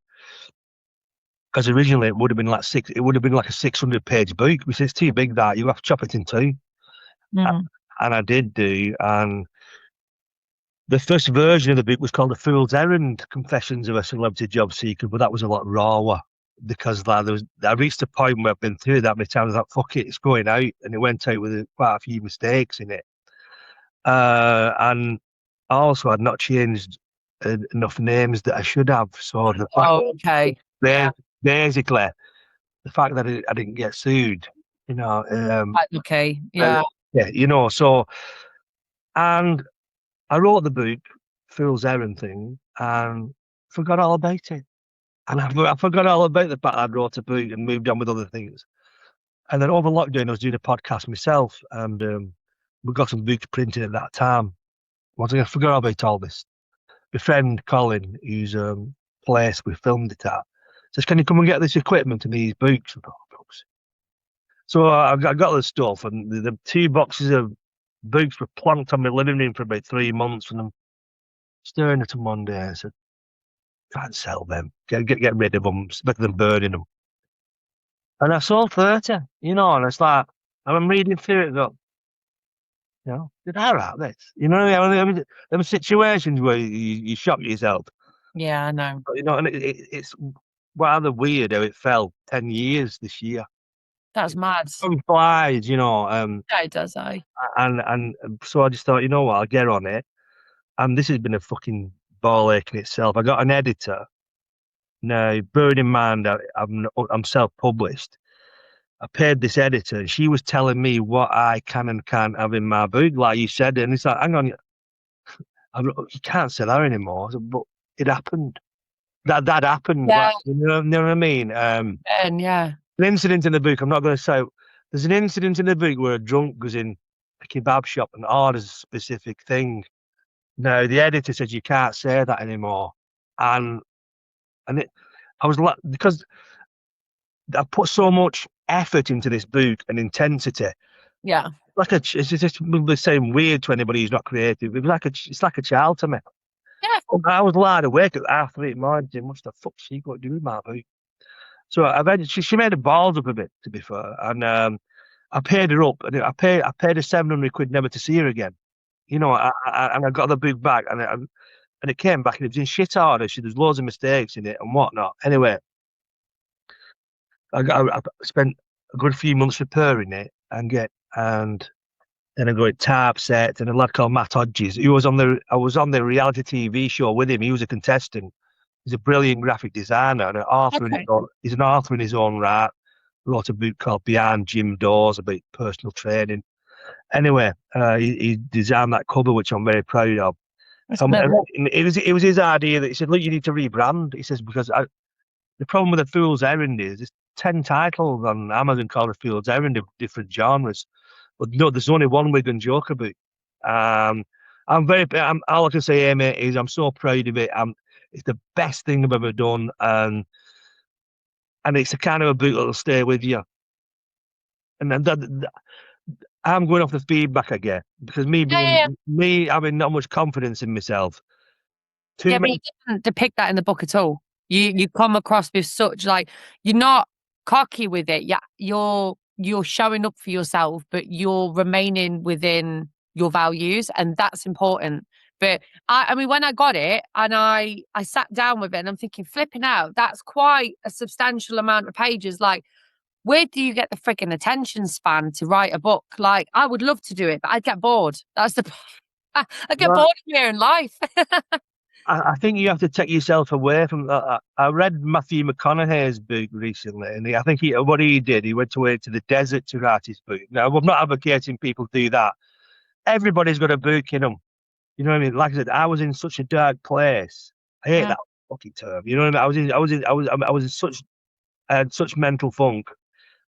because originally it would have been like a 600-page book, which is too big that you have to chop it in two. Mm-hmm. And I did do. And the first version of the book was called A Fool's Errand: Confessions of a Celebrity Job Seeker, but that was a lot rawer, because I reached a point where I've been through that many times. I thought, fuck it, it's going out, and it went out with quite a few mistakes in it. And also, I'd not changed enough names that I should have. So okay. Basically, the fact that I didn't get sued, okay, yeah, so, and I wrote the book, Fool's Errand thing, and forgot all about it. And I forgot all about the fact I wrote a book and moved on with other things. And then over lockdown, I was doing a podcast myself, and we got some books printed at that time. Once again, I forgot all about all this. My friend Colin, whose place we filmed it at, says, "Can you come and get this equipment and these books?" I thought, books. So I got the stuff, and the 2 boxes of books were plonked on my living room for about 3 months, and I'm staring at them one day. I said, "Can't sell them. Get rid of them. It's better than burning them." And I sold 30, and it's like, I'm reading through it, go, did I write this? You know what I mean? There were situations where you shock yourself. Yeah, I know. And it's rather weird how it fell 10 years this year. That's mad. Time flies, Yeah, it does, And so I just thought, you know what, I'll get on it. And this has been a fucking ball ache in itself. I got an editor. Now, bearing in mind that I'm self-published, I paid this editor, and she was telling me what I can and can't have in my book, like you said. And it's like, hang on, you can't say that anymore. But it happened. That happened. Yeah. You know what I mean? And yeah. An incident in the book, I'm not going to say. There's an incident in the book where a drunk goes in a kebab shop and orders a specific thing. Now, the editor said you can't say that anymore. And I was like, because I put so much effort into this book and intensity. Yeah. It's just the same weird to anybody who's not creative. It's like a child to me. Yeah. I was lying awake at 3:30 in the morning. What the fuck she got to do with my book? So she made the balls up a bit, to be fair, and I paid her up, and I paid her 700 quid never to see her again. You know, and I got the book back, and it came back, and it was in shit order. There's loads of mistakes in it and whatnot. Anyway, I spent a good few months repairing it and then I got tarp set and a lad called Matt Hodges. I was on the reality TV show with him. He was a contestant. He's a brilliant graphic designer and an author in his Okay. own, he's an author in his own right. Wrote a book called Behind Gym Doors about personal training. Anyway, he designed that cover, which I'm very proud of. And it was his idea that he said, look, you need to rebrand. He says, because the problem with The Fool's Errand is there's 10 titles on Amazon called The Fool's Errand of different genres. But no, there's only one Wigan Joker book. All I can say, Amy, is I'm so proud of it. It's the best thing I've ever done. And it's the kind of a book that'll stay with you. And I'm going off the feedback I get because me having not much confidence in myself. But you didn't depict that in the book at all. You come across with such you're not cocky with it. Yeah, you're showing up for yourself, but you're remaining within your values, and that's important. But I mean, when I got it and I sat down with it, and I'm thinking, flipping out, that's quite a substantial amount of pages. Like, where do you get the freaking attention span to write a book? Like, I would love to do it, but I'd get bored. That's the I get bored here in life. I think you have to take yourself away from that. I read Matthew McConaughey's book recently, and what he did, he went away to the desert to write his book. Now, I'm not advocating people do that. Everybody's got a book in them. You know what I mean? Like I said, I was in such a dark place. I hate that fucking term. You know what I mean? I was in I had such mental funk.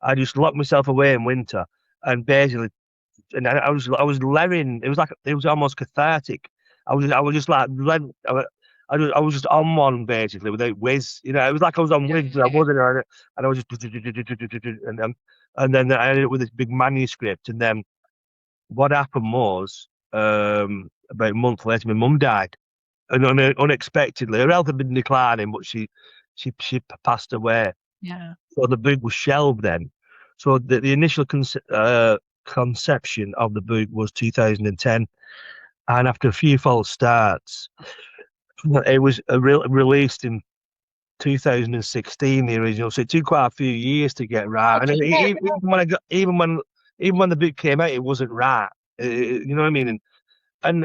I just locked myself away in winter, and basically, and I was layering. It was almost cathartic. I was just like, I was just on one basically without whiz. You know, it was like I was on whiz, but I wasn't on it, and I was just, and then I ended up with this big manuscript, and then what happened was, about a month later, my mum died, and unexpectedly, her health had been declining, but she passed away. Yeah. So the book was shelved then. So the initial conception of the book was 2010, and after a few false starts, it was released in 2016. The original, so it took quite a few years to get right. And even when the book came out, it wasn't right. You know what I mean? And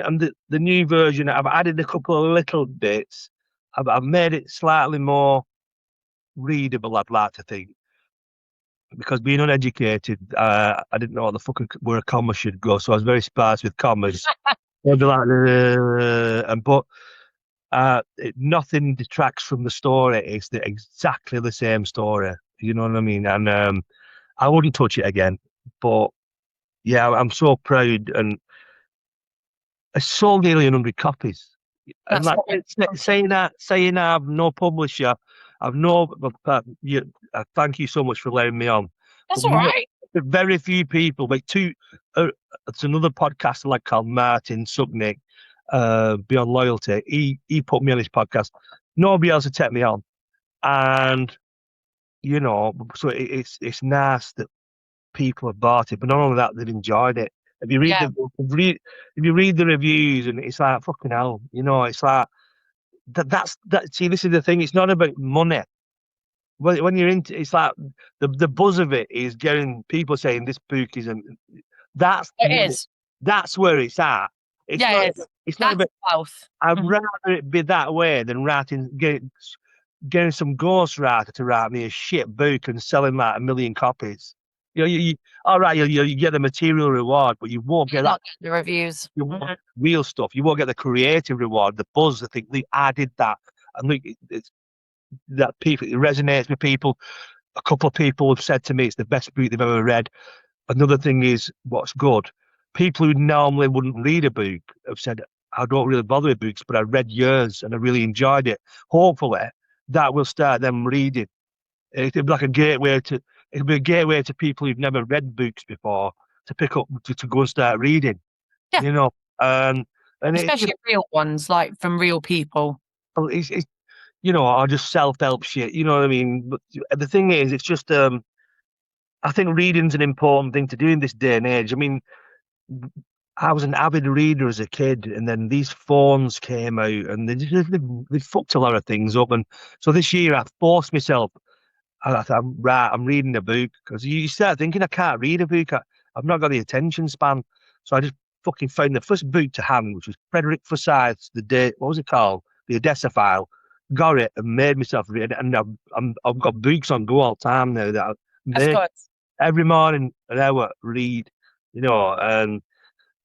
the new version, I've added a couple of little bits. I've made it slightly more readable, I'd like to think, because being uneducated, I didn't know what the fuck where a comma should go, so I was very sparse with commas. I'd be like, nothing detracts from the story. It's exactly the same story. You know what I mean? And I wouldn't touch it again. But yeah, I'm so proud, and I sold nearly 100 copies. And saying that, I've no publisher, I've no. Thank you so much for letting me on. That's all right. Very few people, like it's another podcaster like called Martin Suknick, Beyond Loyalty. He put me on his podcast. Nobody else would take me on, and you know, so it's nice that people have bought it, but not only that, they've enjoyed it. If you read if you read the reviews, and it's like fucking hell, you know, it's like that. See, this is the thing. It's not about money. When you're into, it's like the buzz of it is getting people saying this book isn't. That's where it's at. It's not about. I'd rather it be that way than getting some ghostwriter to write me a shit book and selling like 1 million copies. You know, you all right, you get the material reward, but you won't get the reviews. You won't real stuff. You won't get the creative reward, the buzz. I think I did that, and look, it resonates with people. A couple of people have said to me it's the best book they've ever read. Another thing is what's good. People who normally wouldn't read a book have said, I don't really bother with books, but I read yours and I really enjoyed it. Hopefully, that will start them reading. It'd be like a gateway to it'd be a gateway to people who've never read books before to pick up to go and start reading. Yeah, You know, and especially real ones, like from real people. it's or just self-help shit. You know what I mean? But the thing is, it's just I think reading's an important thing to do in this day and age. I mean, I was an avid reader as a kid, and then these phones came out, and they fucked a lot of things up. And so this year, I forced myself. I thought, right, I'm reading a book because you start thinking I can't read a book. I've not got the attention span, so I just fucking found the first book to hand, which was Frederick Forsyth's What was it called? The Odessa File. Got it and made myself read it, and I've got books on go all the time now that I That's make good. every morning an hour read, and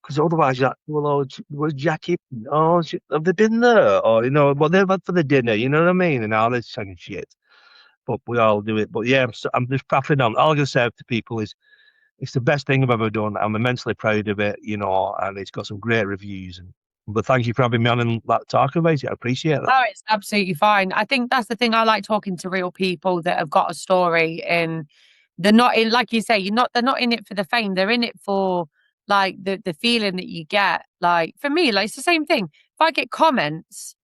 because otherwise you're like, well, where's Jackie? Oh, have they been there? Or what they've had for the dinner? You know what I mean? And all this kind of shit. But we all do it. But yeah, I'm just passing on. All I can say to people is it's the best thing I've ever done. I'm immensely proud of it, and it's got some great reviews. But thank you for having me on and talking about it. I appreciate that. Oh, it's absolutely fine. I think that's the thing. I like talking to real people that have got a story, and they're not in, like you say, they're not in it for the fame. They're in it for like the feeling that you get. Like for me, like it's the same thing. If I get comments,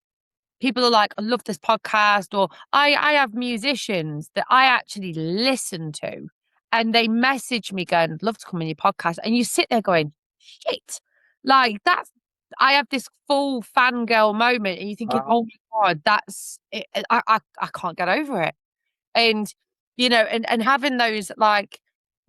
people are like, I love this podcast, or I have musicians that I actually listen to, and they message me going, I'd love to come on your podcast. And you sit there going, shit, like that's, I have this full fangirl moment, and you're thinking, oh my God, that's it. I can't get over it. And, and having those like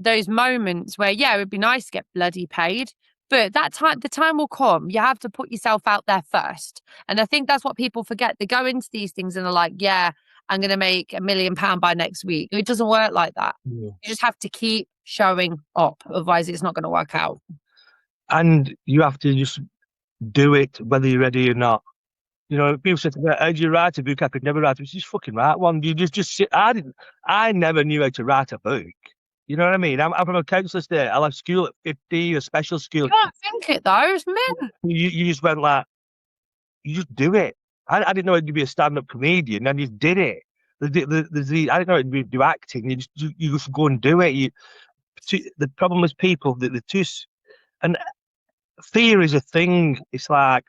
those moments where, yeah, it would be nice to get bloody paid. But the time will come. You have to put yourself out there first. And I think that's what people forget. They go into these things and they're like, yeah, I'm going to make £1 million by next week. It doesn't work like that. Yeah. You just have to keep showing up. Otherwise, it's not going to work out. And you have to just do it whether you're ready or not. People say to me, how do you write a book? I could never write it. Just fucking write one. You just sit. I never knew how to write a book. You know what I mean? I'm from a council estate. I left school at 15, a special school. You can't think it though, it's men. You just went like, you just do it. I didn't know it'd be a stand-up comedian, and you did it. I didn't know it'd do acting. You just go and do it. The problem is people that they're too, and fear is a thing. It's like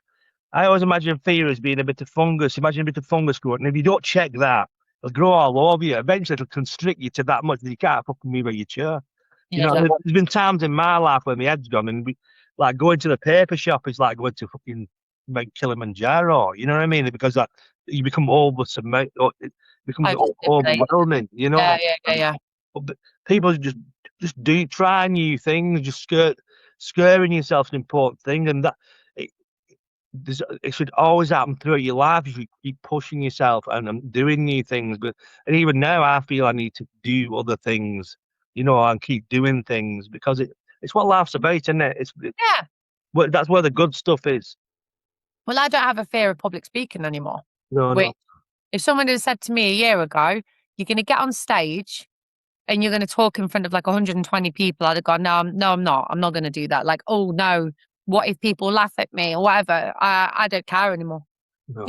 I always imagine fear as being a bit of fungus. Imagine a bit of fungus growing, and if you don't check that, it'll grow all over you. Eventually, it'll constrict you to that much that you can't fucking move out your chair. Yeah. There's been times in my life when my head's gone, and like going to the paper shop is like going to fucking Mount Kilimanjaro. You know what I mean? Because you become it becomes overwhelming. Yeah. But people just do try new things. Just scaring yourself is an important thing, and that it should always happen throughout your life. You should keep pushing yourself and doing new things. And even now, I feel I need to do other things, and keep doing things because it's what life's about, isn't it? That's where the good stuff is. Well, I don't have a fear of public speaking anymore. No. If someone had said to me a year ago, you're going to get on stage and you're going to talk in front of like 120 people, I'd have gone, no, I'm not. I'm not going to do that. Like, oh no, what if people laugh at me or whatever? I don't care anymore. No.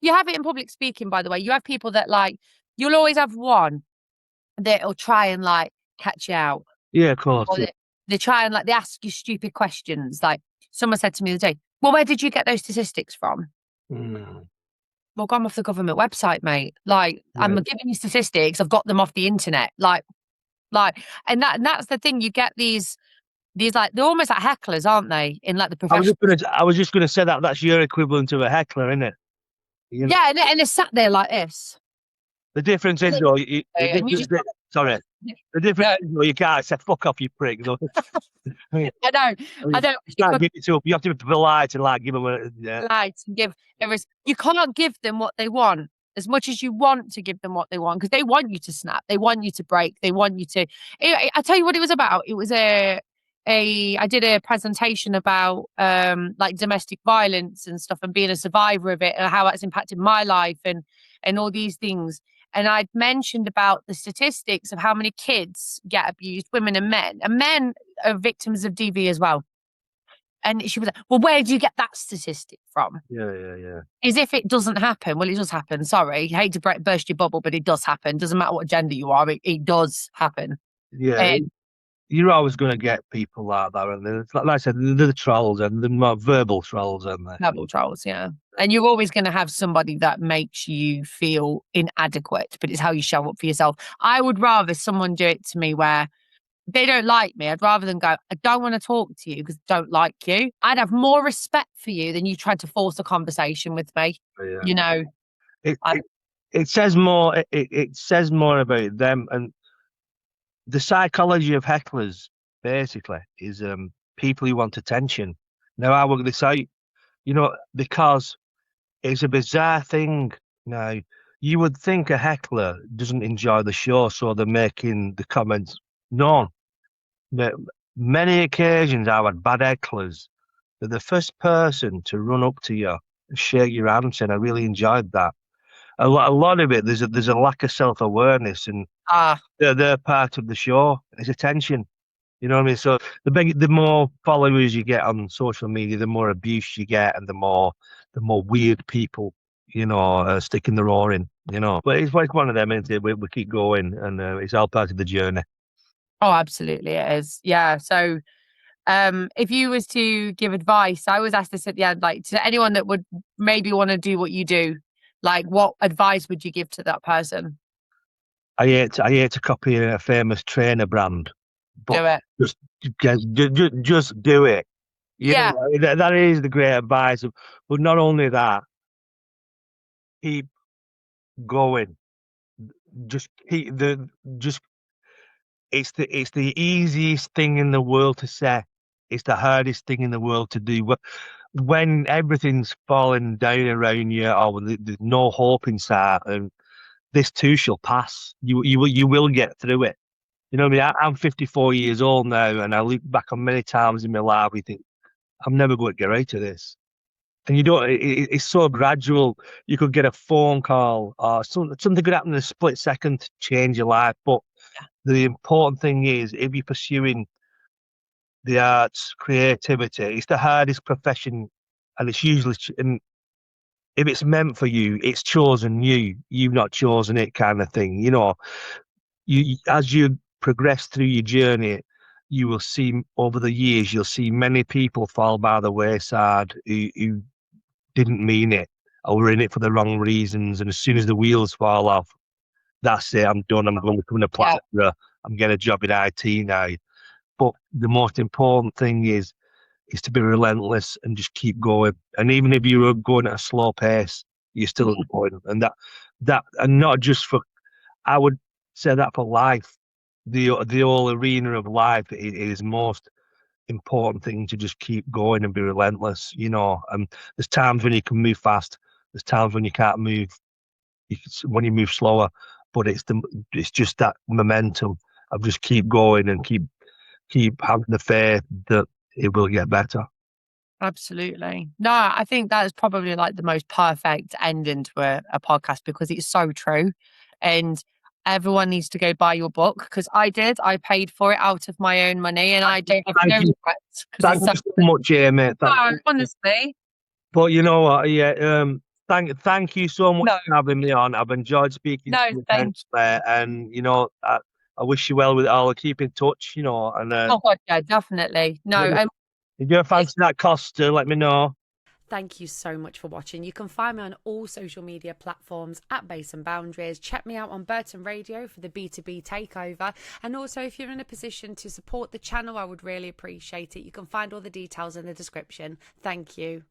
You have it in public speaking, by the way. You have people that like, you'll always have one that'll try and like catch you out. Yeah, of course. They try and like, they ask you stupid questions. Like someone said to me the other day, well, where did you get those statistics from? Well, I'm off the government website, mate. Like, yeah. I'm giving you statistics. I've got them off the internet. And that's the thing. You get these like, they're almost like hecklers, aren't they? In like the professional. I was just gonna say that's your equivalent to a heckler, isn't it? Yeah, and it's sat there like this. The difference is, though, sorry. The difference is, though, you can't say "fuck off, you prick." I don't. You can't give it up. You have to be polite and like give them polite and give. You can't give them what they want as much as you want to give them what they want, because they want you to snap. They want you to break. They want you to. I tell you what it was about. It was I did a presentation about like domestic violence and stuff, and being a survivor of it, and how that's impacted my life and all these things. And I'd mentioned about the statistics of how many kids get abused, women and men are victims of DV as well. And she was like, well, where do you get that statistic from? Yeah. As if it doesn't happen. Well, it does happen. Sorry. Hate to burst your bubble, but it does happen. Doesn't matter what gender you are. It does happen. Yeah. You're always going to get people like that, and like I said, they're the trolls, and they're more verbal trolls, aren't they? Verbal trolls, yeah. And you're always going to have somebody that makes you feel inadequate, but it's how you show up for yourself. I would rather someone do it to me where they don't like me. I'd rather than go, I don't want to talk to you because I don't like you. I'd have more respect for you than you tried to force a conversation with me. Yeah. You know, It says more. It says more about them, and the psychology of hecklers basically is people who want attention. Now I work this out, because it's a bizarre thing. Now you would think a heckler doesn't enjoy the show, so they're making the comments. No, but many occasions I've had bad hecklers. They're the first person to run up to you and shake your hand saying, "I really enjoyed that." A lot of it, there's a lack of self-awareness, and they're part of the show. It's attention. You know what I mean? So the more followers you get on social media, the more abuse you get, and the more weird people, sticking their oar in. But it's like one of them, isn't it? We keep going, and it's all part of the journey. Oh, absolutely, it is. Yeah. So, if you was to give advice, I always ask this at the end, like to anyone that would maybe want to do what you do, like what advice would you give to that person? I hate to copy a famous trainer brand, but Do it. just do it. Yeah. That is the great advice. But not only that, keep going. Just keep just. It's the easiest thing in the world to say. It's the hardest thing in the world to do. When everything's falling down around you, or there's no hope in sight, and this too shall pass. You will get through it. You know what I mean? I'm 54 years old now, and I look back on many times in my life. We think I'm never going to get out of this, and you don't. It's so gradual. You could get a phone call, or something could happen in a split second to change your life. But the important thing is, if you're pursuing the arts, creativity, it's the hardest profession, and it's usually, and if it's meant for you, it's chosen you. You've not chosen it, kind of thing. As you progress through your journey, you will see over the years, you'll see many people fall by the wayside who didn't mean it, or were in it for the wrong reasons. And as soon as the wheels fall off, that's it. I'm done. I'm going to become a plasterer. I'm getting a job in IT now. But the most important thing is to be relentless and just keep going. And even if you're going at a slow pace, you're still going. And and not just for, I would say that for life, the whole arena of life, it is most important thing to just keep going and be relentless. And there's times when you can move fast. There's times when you can't move. When you move slower, but it's just that momentum of just keep going and keep having the faith that it will get better. Absolutely. No, I think that is probably like the most perfect ending to a podcast because it's so true. And everyone needs to go buy your book because I did. I paid for it out of my own money and I don't have no regrets. Thank you so much, Amy. Honestly. But you know what? Yeah. Thank you so much for having me on. I've enjoyed speaking to you. Thanks. And I wish you well with it all. Keep in touch. And Oh God, yeah, definitely. No. If you fancy that Costa, let me know. Thank you so much for watching. You can find me on all social media platforms at Base and Boundaries. Check me out on Burton Radio for the B2B takeover. And also, if you're in a position to support the channel, I would really appreciate it. You can find all the details in the description. Thank you.